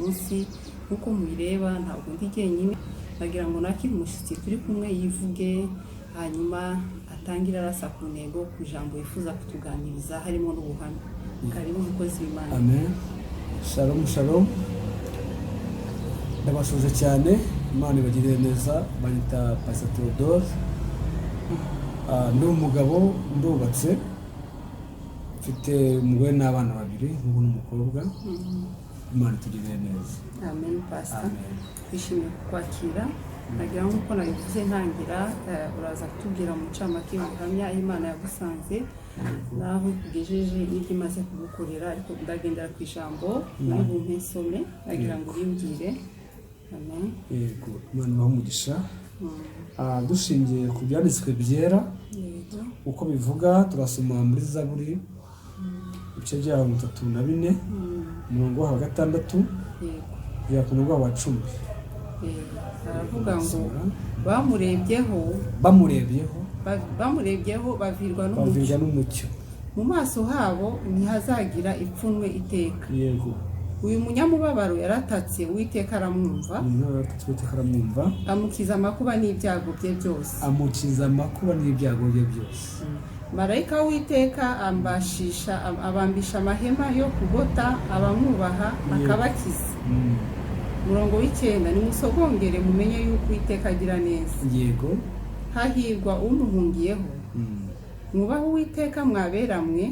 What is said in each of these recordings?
munsi nkuko mubireba ntabwo ndi jyenyine nagira ngo nakiri umushyitsi turi kumwe yivuge hanyuma atangira arasa ku ntego ku ijambo yifuza kutuganiriza harimo n'ubuhamya. Karibu mukozi w'Imana. Amen. Shalom shalom. Ndabashoje cyane Imana ibagirire neza. Banyita Pastor Theodore. Ndi umugabo ndubatse mfite umugore n'abana babiri n'ubu n'umukobwa. Imana itugirire neza. Amen Pastor. Twishimiye kukwakira. Nagira ngo uko nabivuze ntangira uraza kutubwira mu ncamake y'ubuhamya Imana yagusanze naho kugejeje n'ibyo imaze kugukorera, ariko ndagendera ku ijambo n'ubumpe nsome nagira ngo urimbwire. Amen. Yego, Imana ibahe dushingiye ku byanditswe byera uko bivuga turasoma muri ZABURI ibice bya 34 umurongo wa 6 ya ku murongo wa 10. Aravuga ngo bamurebyeho bavirwa n'umucyo mu maso habo ntihazagira ipfunwe iteka. Yego, uyu munyamubabaro yaratatse Uwiteka aramwumva, amukiza amakuba n'ibyago bye byose. Marayika w'Uwiteka abambisha amahema yo kugota abamwubaha akabakiza. Murongo w'Icyenda, nimusogongere mumenye yuko Uwiteka agira neza. Yego, hahirwa umuhungiyeho. Mwubahe Uwiteka mwaberamwe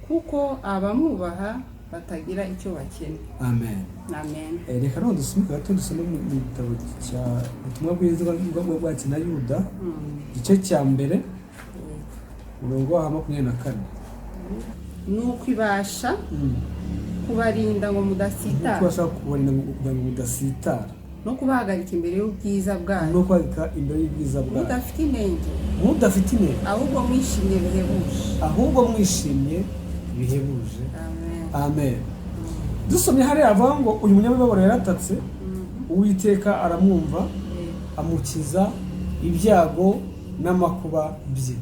kuko abamwubaha batagira icyo bakene. Amen. Amen. Reka none dusome mu gitabo cya ubutumwa bwiza bwa YUDA igice cya mbere umurongo wa 24. Nuko ibasha kubarinda ngo mudasitara, no kubahagarika imbere y'ubwiza bwayo, mudafite inenge, ahubwo mwishimye bihebuje. Amen. Dusomye hari avuga ngo uyu munyamubabaro yaratatse Uwiteka aramwumva, amukiza ibyago n'amakuba bye.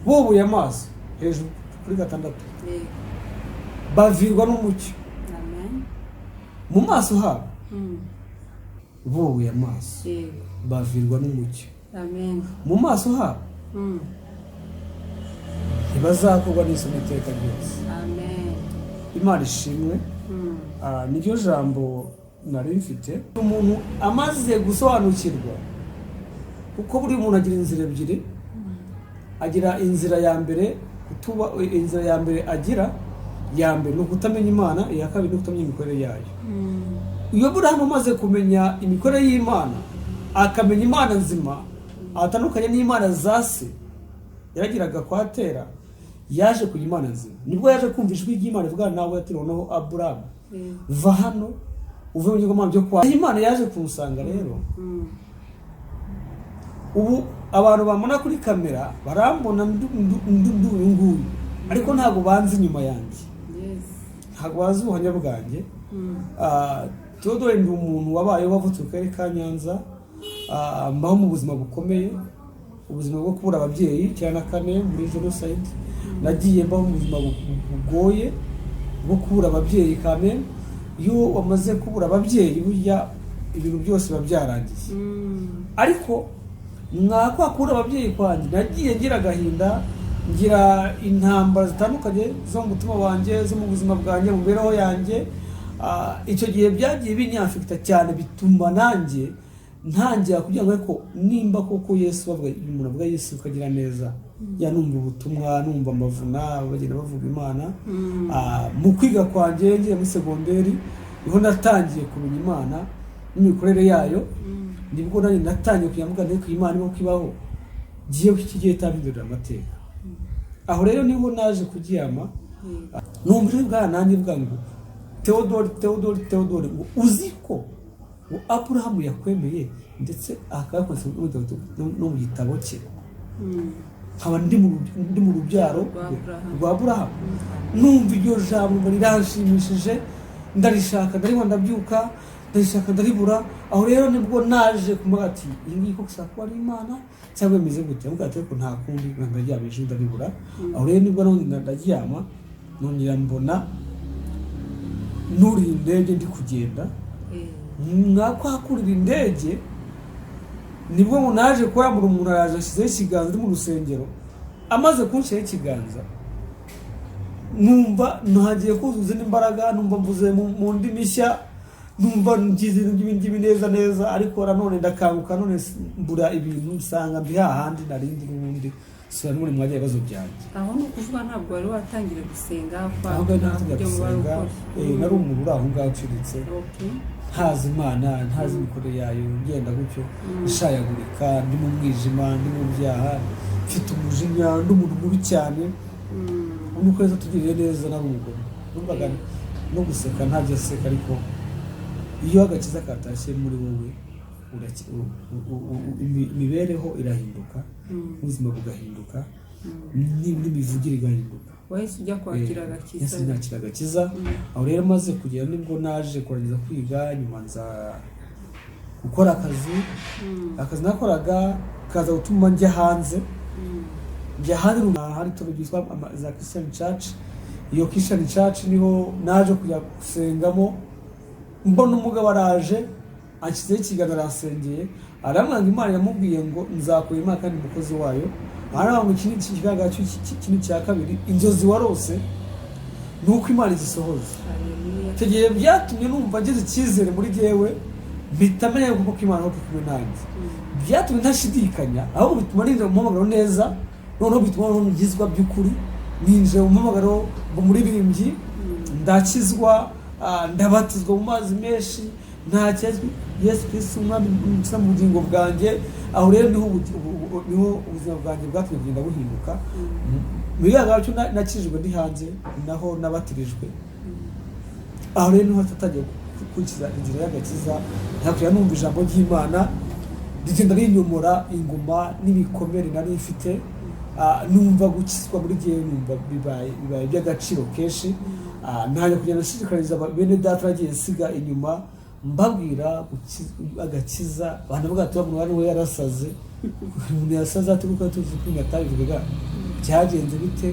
Bubuye amaso hejuru kuri 6 bavirwa n'umucyo. Amen. Mu maso habo bubuye amaso bavirwa n'umucyo. Amen. Mu maso habo ntibazakorwa n'isoni iteka ryose. Amen. Imana ishimwe. Niryo jambo nari mfite. Umuntu amaze gusobanukirwa kuko buri muntu agira inzira ebyiri. Agira inzira ya mbere inzira ya mbere agira ya mbere no kutamenya Imana, iya kabiri no kutamenya imikorere yayo. Iyo Aburahamu amaze kumenya imikorere y'Imana akamenya Imana nzima atandukanye n'Imana zase yaragiraga kwa Tera, yaje ku Imana nzima. Nibwo yaje kumva ijwi ry'Imana ivuga nawe ati noneho Aburahamu va hano uve mu gihugu byo kwa Imana. Yaje kumusanga rero. Ubu abantu bamona kuri kamera barambona nguyu ariko ntago banzi inyuma yanjye. Ntago bazi ubuhamya bwanjye. Todo ndi umuntu wabaye wavutse ku karere ka Nyanza, mbaho mu buzima bukomeye, ubuzima bwo kubura ababyeyi cyane 4 muri genocide. Nagiye mbaho mu buzima bugoye bwo kubura ababyeyi kame. Iyo wamaze kubura ababyeyi burya ibintu byose babyarangiye. Ariko mwakwa kubura ababyeyi kwanjye nagiye ngira agahinda, ngira intambara zitandukanye zo mu mutima wanjye, zo mu buzima bwanjye, mu bereho yanjye. Icyo gihe byagiye binyafekta cyane bituma nanjye ntangira kugira ngo ariko nimba koko Yesu bavuga umuntu avuga Yesu ukagira neza, yanumva ubutumwa, numva amavuna bagenda bavuga Imana. Mu kwiga kwanjye ngiye muri segonderi niho natangiye kumenya Imana n'imikorere yayo. Nibwo nani natangiye kuyamuga ndetse Imana niho kibaho giye kigiye tabindurira amateka. Aho rero niho naje kugiyama numva bwa nanjye bwa ngo Theodore uziko Aburahamu yakwemeye ndetse akakoze no mu gitabo cye. Haba ndi mu rubyaro Rw'Aburahamu. Numva iryo jambo riranshimishije, ndarishaka, ndariho ndabyuka, ndashaka ndaribura. Aho rero nibwo naje kumva ati iyi ko gushaka ari Imana cyangwa bimeze gute. Avuga ati ko nta kundi ndaryamisha ndaribura. Aho rero nibwo ndaryama nongera mbona nuriye indege ndi kugenda nakwakurira indege nibwo ngo naje kwambura umuntu araje ashyizeho ikiganza ndi mu rusengero amaze kunshyiraho ikiganza numva ntagiye kuzuza n'imbaraga numva mvuze mu ndimi nshya numva ngize ibingibi neza ariko nanone ndakanguka none mbura ibintu nsanga ndi hahandi narindi n'ubundi sura n'uri mu bibazo byanjye aho no kuvuga ntabwo wari watangiye gusenga kwa nari umuntu uri aho ngaho uciritse ntazi Imana ntazi imikorere yayo ngenda gutyo ishayagurika ndi mu mwijima ndi mu byaha mfite umujinya ndi umuntu mubi cyane nuko rero tugiriye neza nari umugore numvaga no guseka ntabyo aseka ariko iyo agakiza katashye muri wowe imibereho irahinduka ubuzima bugahinduka n'imivugire igahinduka wahise ujya kwakira agakiza yesi nakira agakiza aho rero maze kugera nibwo naje kurangiza kwiga nyuma nza gukora akazi nakoraga kaza gutuma njya hanze hari toro byitwa za Christian Church iyo Christian Church niho naje kujya gusengamo mbona umugabo araje ashyizeho ikiganiro arasengeye aramwanga Imana yamubwiye ngo nzakora Imana kandi umukozi wayo aravuga iki kigaragara kintu cya kabiri inzozi warose nuko Imana izisohoza tegeye byatumye numva ngeze icyizere muri jewe bitamenya kuko Imana ho kumwe nanjye byatumye ntashidikanya aho bituma ninjira mu mpamagaro neza noneho bituma ngizwa by'ukuri ninjira mu mpamagaro muri birimbyi ndakizwa ndabatizwa mu mazi menshi nta cyazwi Yesu Kristo umwami mu bugingo bwanjye aho rero niho ubuzima bwanjye bwatumye kugenda buhinduka bigaragara cyo nakijijwe ndi hanze naho nabatirijwe aho rero niho tutagiye gukurikiza inzira y'agakiza ntakuya numva ijambo ry'Imana rigenda rinyomora inguma n'ibikomere nari mfite numva gukizwa muri gihe numva bibaye by'agaciro kenshi ntaje kugenda nshishikariza bene data bagiye siga inyuma mbabwira agakiza abantu bwatu bamwe we yarasaze umuntu yasaze ati kuko tuzi ko natabivuga byagenze bite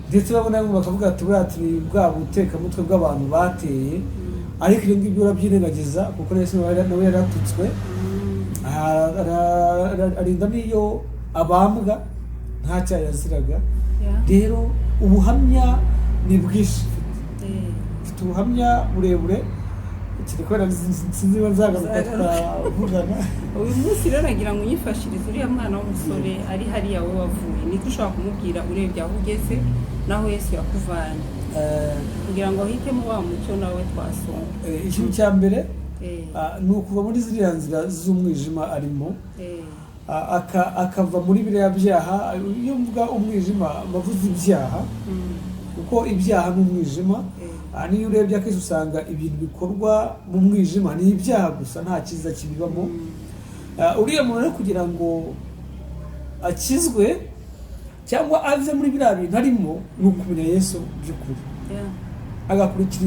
ndetse babona ngo bakavuga ati bwaturi bwa buteka mutwe bw'abantu bateye ariko ibyo ngibyo urabyirengagiza kuko Yesu nawe yaratutswe arinda niyo abambwa nta cyaha yaziraga rero ubuhamya ni bwinshi mfite ubuhamya burebure kirikora sinziba nzagaruka twavugana uyu munsi rero nagira ngo unyifashirize uriya mwana w'umusore ari hariya wowe wavuye niko ushobora kumubwira urebye aho ugeze naho Yesu yakuvanye kugira ngo ahitemo wa mucyo nawe twasonga ikintu cya mbere ni ukuva muri ziriya nzira z'umwijima arimo akava muri biriya byaha iyo mvuga umwijima bavuze ibyaha kuko ibyaha n'umwijima niyo urebye akenshi usanga ibintu bikorwa mu mwijima ni ibyaha gusa nta cyiza kibibamo uriya muntu rero kugira ngo akizwe cyangwa ave muri biriya bintu arimo ni ukumenya Yesu by'ukuri agakurikira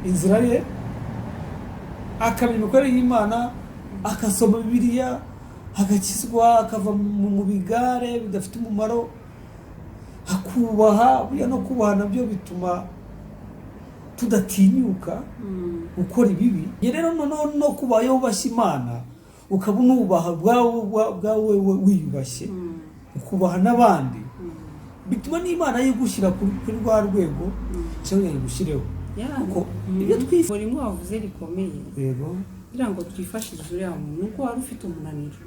inzira ye akamenya imikorere y'Imana akasoma Bibiliya agakizwa akava mu bigare bidafite umumaro akubaha buriya no kubaha nabyo bituma tudatinyuka gukora ibibi rero no kuba yubashye Imana ukaba unubaha bwawe wiyubashye ukubaha n'abandi bituma n'Imana yigushyira kuri rwa rwego cyangwa yigushireho kuko ibyo twifurimo wavuze rikomeye yego kugira ngo twifashirize uriya muntu nuko wari ufite umunaniro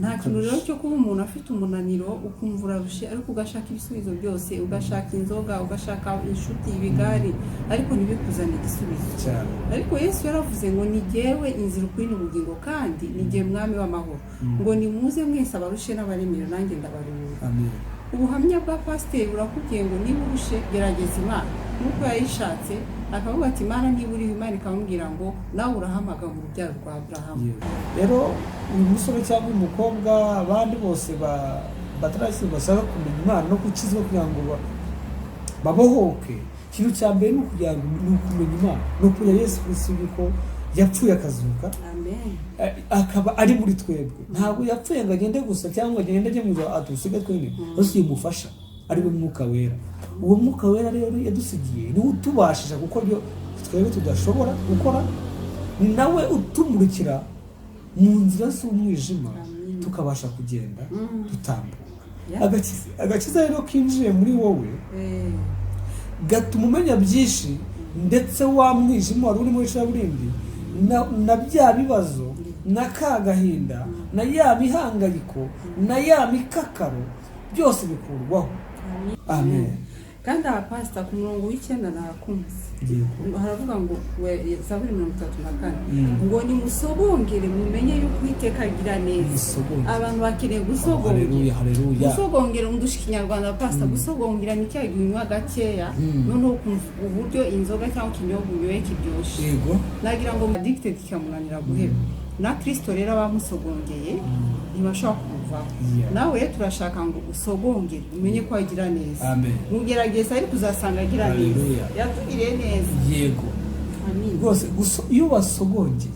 nta kintu rero cyo kuba umuntu afite umunaniro ukumva urarushye ariko ugashaka ibisubizo byose ugashaka inzoga ugashaka inshuti ibigari ariko ntibikuzane igisubizo ariko Yesu yaravuze ngo ni jyewe inzira ukuri n'ubugingo kandi ni jye mwami w'amahoro ngo nimuze mwese abarushe n'abaremerewe nanjye ndabaruhura ubuhamya bwa pasiteri burakubwiye ngo niba urushe gerageza Imana nuko yayishatse akavuga ati Imana niba uriho Imana ikamubwira ngo nawe urahamagara mu rubyaro rwa Aburahamu rero uyu musore cyangwa umukobwa abandi bose batarashyirwa basaba kumenya Imana no gukizwa kugira ngo babohoke ikintu cya mbere ni ukugira ngo ni ukumenya Imana no kumenya Yesu Kristo yuko yapfuye akazuka akaba ari muri twebwe ntabwo yapfuye ngo agende gusa cyangwa agende ajye mu ijuru adusiga twene bose yimufasha ari we mwuka wera. Uwo mwuka wera rero yadusigiye niwe utubashisha gukora ibyo twebwe tudashobora gukora, nawe utumurikira mu nzira z'umwijima tukabasha kugenda dutambuka. Agakiza rero kinjiye muri wowe gatuma umenya byinshi, ndetse wa mwijima wari uri muri icuraburindi na bya bibazo na ka gahinda na ya mihangayiko na ya mikakaro byose bikurwaho. Amen. Kandi aha pastor ku murongo w'icyenda nakunze haravuga ngo Zaburi 34 ngo nimusobongere mumenye yuko Uwiteka agira neza. Abantu bakeneye gusogongera. Haleluya. Gusogongera umudushika Kinyarwanda pastor, gusogongera ni cya ginywa gakeya noneho uburyo inzoga cyangwa kinyobwa unyoye kiryoshe. Yego. Nagira ngo addicted kikamunanira guheba. Na Kristo rero abamusogongeye ntibashaka kuvaho. Nawe turashaka ngo usogongere umenye ko agira neza. Amen. Mugerageza ariko uzasanga agira neza. Yatugiriye neza. Yego. Amen. Rwose iyo wasogongeye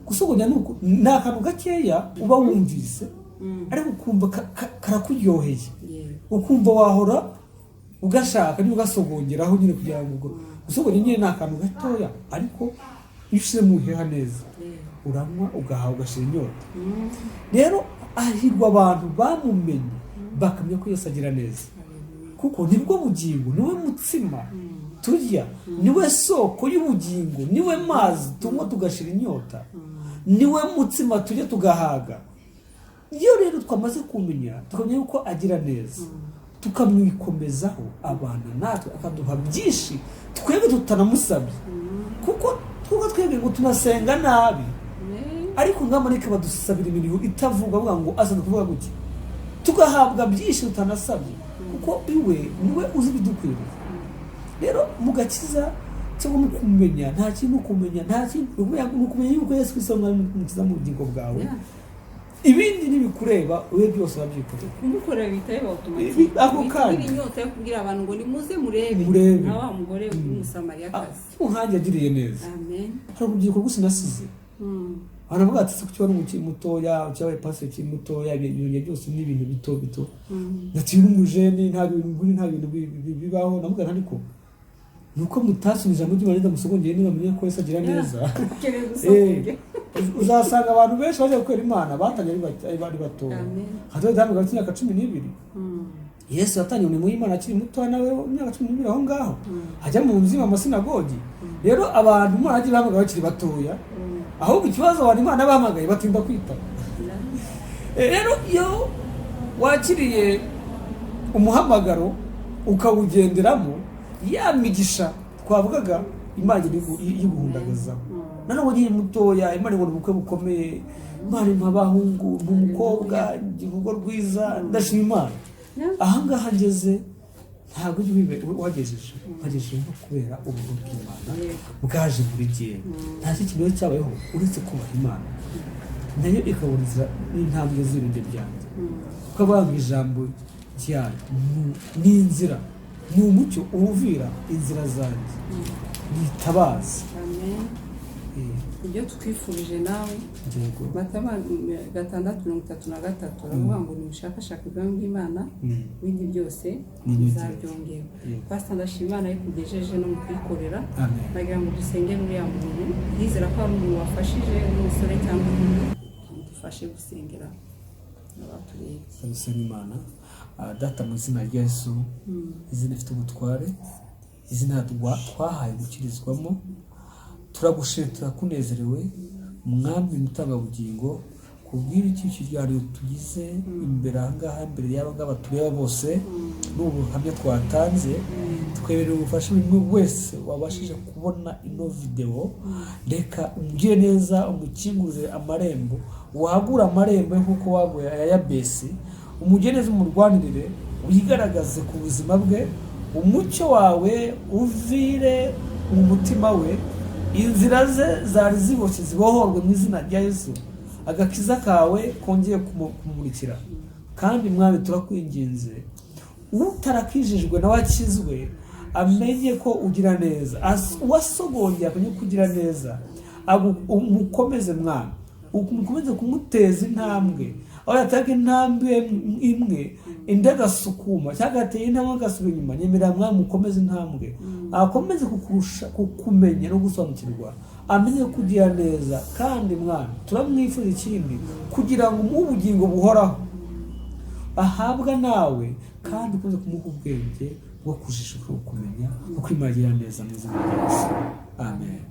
gusogongera ni akantu gakeya uba wumvise ariko ukumva karakuryoheye, ukumva wahora ugashaka niba ugasogongeraho nyine kugira ngo gusogongera nyine ni akantu gatoya ariko iyo ushize mu heha neza uranywa ugahaha ugashira inyota. Rero ahirwa abantu bamumenye bakamenya ko Yesu agira neza, kuko nibwo bugingo, niwe mutsima turya, niwe soko y'ubugingo, niwe mazi tunywa tugashira inyota, niwe mutsima turya tugahaga. Iyo rero twamaze kumenya tukamenya yuko agira neza tukamwikomezaho abana natwe akaduha byinshi twebwe tutanamusabye, kuko twebwe ngo tunasenga nabi ariko ngamarika badusabira ibintu itavuga avuga ngo azana kuvuga gutya tugahabwa byinshi tutanasabye, kuko iwe niwe uzi ibidukwiriye. Rero mugakiza cyo kumenya nta kintu kumenya nta kintu kumenya yuko Yesu Kristo mukiza mu bugingo bwawe, ibindi nibikureba we byose babyikorera kumukora bitaye automatic ako kandi inyota yo kugira abantu ngo nimuze murebe na wa mugore w'umusamariyakazi uhanje agiriye neza. Amen. Hari ubugingo gusa nasize aravuga ati kuki wari umuki mutoya cyabaye pastor ki mutoya ibintu byose ni ibintu bito bito nati n'umujeni nta bintu bibaho namuga ariko nuko mutasubije mu gihe musogongeye niba menye ko Yesu agira neza. Uzasanga abantu benshi baje gukora Imana batanye bari bato. Hado damu gati ya 12. Yesu yatanye umurimo w'Imana akiri muto nawe imyaka 12 aho ngaho. Ajya mu nzima amasinagogi. Rero abantu mwaje bahamagaye bakiri batoya. Ahubwo ikibazo abantu Imana bahamagaye batinda kwita. Rero iyo wakiriye umuhamagaro ukawugenderamo ya migisha twavugaga Imana y'ubuhundagaza. Nanone nyine mutoya Imana ibona ubukwe bukomeye, Imana impabahungu n'umukobwa igihugo rwiza ndashima Imana. Aha ngaha ngeze ntabwo wagejeje no kubera ubuntu bw'Imana bwaje muri gihe nta kintu cyabayeho uretse kubaha Imana, nayo ikaboneza n'intambwe z'ibindi byanjye ukabanga ijambo ryayo n'inzira ni umucyo uvira inzira zanjye nitabaza. Amen. Ibyo twifurije nawe Matama 6:33 aravuga ngo nimushakashaka ubwami bw'Imana bindi byose bizabyongera. Pastor ndashima Imana ikugejeje no mukikorera, nagira ngo dusenge uriya muntu yizera ko ari umuntu wafashije umusore cyangwa umuntu dufashe gusengera n'abatureye. Dusenge Imana data mu izina rya Yesu, izina rifite ubutware, izina twahaye gukirizwamo, turagushimira turakunezerewe mwami mutanga bugingo kubwira iki cyari tugize imbere ahangaha imbere y'abangaba tureba bose n'ubuhamya twatanze, twemerera ubufasha bimwe wese wabashije kubona ino video, reka umugire neza umukingurire amarembo, wagura amarembo nkuko waguye aya Besi, umugeneze umurwanirire wigaragaze ku buzima bwe, umucyo wawe uvire mu mutima we, inzira ze zari ziboshye zibohorwe mu izina rya Yesu, agakiza kawe kongeye kumurikira. Kandi mwami turakwinginze utarakijijwe na wakizwe amenye ko ugira neza, wasogongeye amenye kugira neza, umukomeze mwami, umukomeze kumuteza intambwe, aho yatanga intambwe imwe indi agasukuma cyangwa ateye intambwe agasubira inyuma, nyemerera mwami mukomeze intambwe, akomeze kukumenya no gusobanukirwa, amenye kugira neza. Kandi mwami turamwifuza ikindi, kugira ngo umuhe ubugingo buhoraho ahabwa nawe, kandi ukunze kumuha ubwenge bwo kujijura, kumenya uko imagira neza mu izina rya Yesu. Amen.